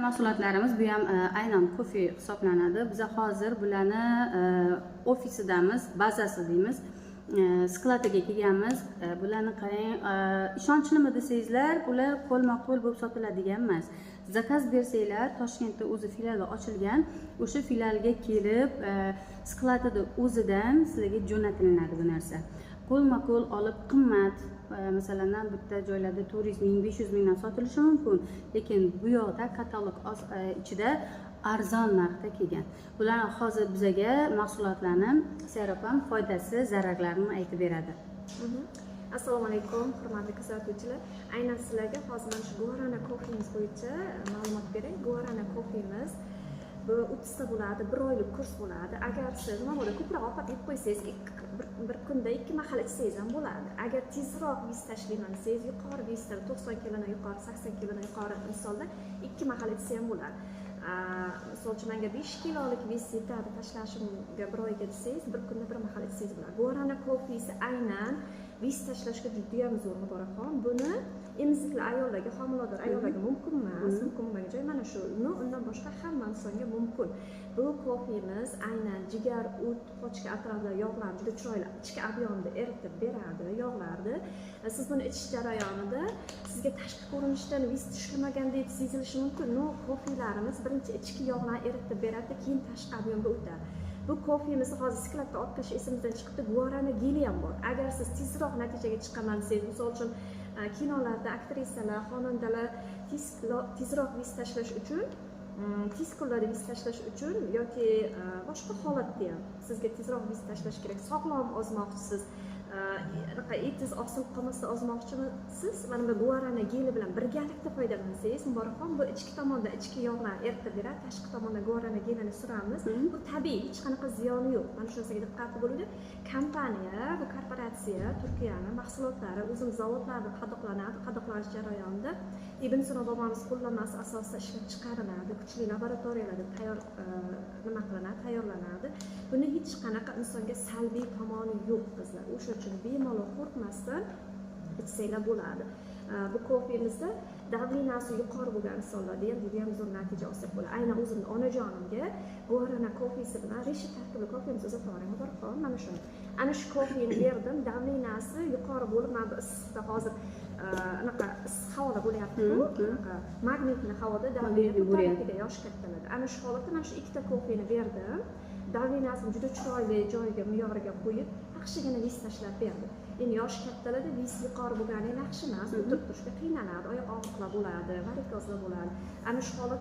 Mahsulotlarimiz bu ham aynan kofe hisoblanadi. Biz hozir bularni ofisidamiz, bazasi deymiz. Skladiga kelganmiz. Bularni qarang, ishonchlimi desangizlar, bular qo'lma-qo'l bo'lib sotiladigan emas. Zakaz bersanglar, Toshkentda o'zi filiali ochilgan. O'sha filialga kelib, skladida o'zidan sizlarga jo'natilinadi bu narsa. Qo'lma-qo'l olib qimmat, masalan, bitta joylarda 400 ming, 500 mingdan sotilishi mumkin, lekin bu yoqda katalog ichida arzon narxda kelgan. Bular hozir bizga mahsulotlarni Sayropam foydasi, zararlarini aytib beradi. Assalomu alaykum, hurmatli kuzatuvchilar. Aynan sizlarga hozir mana shu Guarana kofemiz bo'yicha ma'lumot beray. Guarana kofemiz bu 30 ta bo'ladi, 1 oylik kurs bo'ladi. Agar siz nima bo'ladi, ko'proq ovqat yeb qo'ysangiz, bir kunda 2 mahal ichsangiz ham bo'ladi. Agar tezroq yuz tashlayman desangiz, yuqori yuzdan 90 kilodan yuqori, 80 kilodan yuqori misolda 2 mahal ichsa ham bo'ladi. Misol uchun menga 5 kilolik vez yetadi, tashlashimga 1 oyga desangiz, bir kunda 1 mahal ichsangiz bo'ladi. Guarana kofesi aynan vez tashlashga juda ham zo'r muborakxon. Buni emizikli ayollarga, homilador ayollarga mumkin emas, mumkin bo'lmagan joy mana shu. Undan boshqa hamma insonga mumkin. Bu kofemiz aynan jigar, o't, pochka atrofida yog'larni juda chiroyli ichki ob'yomda eritib beradi, yog'larni. Siz buni ichish jarayonida sizga tashqi ko'rinishdan vez tashlagandek sezilishi mumkin. Kofelarimiz birinchi ichki yog'larni eritib beradi, keyin tashqi ob'yomga o'tadi. Bu kofemiz hozir skladda olib tashlash esimizdan chiqibdi. Guarana geli ham bor. Agar siz tezroq natijaga chiqaman desangiz, misol uchun kinolarda aktrisalar, xonandalar tezroq vez tashlash uchun, tez kunlarda vez tashlash uchun yoki boshqa holatda ham sizga tezroq vez tashlash kerak, sog'lom ozmoqchisiz, etingiz osilib qolmasdan ozmoqchimisiz, mana bu Guarana geli bilan birgalikda foydalansangiz, muborakxon, bu ichki tomonda ichki yog'larni eritib beradi, tashqi tomonda Guarana gelini suramiz. Bu tabiiy, hech qanaqa ziyoni yo'q. Mana shu narsaga diqqatli bo'linglar. Kompaniya, bu korporatsiya Turkiyaning mahsulotlari o'zimiz zavodlarda qadoqlanish jarayonida Ibn Sino bobomiz qo'llanmasi asosida ishlab chiqariladi, kuchli laboratoriyalarda tayyorlanadi. Buni hech qanaqa insonga salbiy tomoni yo'q bizlar. O'sha uchun bemalol qo'rqmasdan ichsanglar bo'ladi. Bu kofemizda davlinasi yuqori bo'lgan insonlarda ham juda ham zo'r natija olsak bo'ladi. Aynan o'zimning onajonimga Guarana kofesi bilan resha tarkibli kofemiz uzatib yuboring, muborakxon. Mana shuni. Ana shu kofeni berdim, davlinasi yuqori bo'lib, mana bu issiqda hozir anaqa issiq havoda bo'lyapti-ku, anaqa magnitli havoda davlinaga yosh kattalarda. Ana shu holatda mana shu ikkita kofeni berdim. Davlinasini juda chiroyli joyiga, me'yoriga qo'yib, yaxshigina vez tashlab berdi. Endi yosh kattalarda vez yuqori bo'lgani yaxshi emas, o'tirib turishga qiynaladi, oyoq og'riqlar bo'ladi, varikozlar bo'ladi. Ana shu holat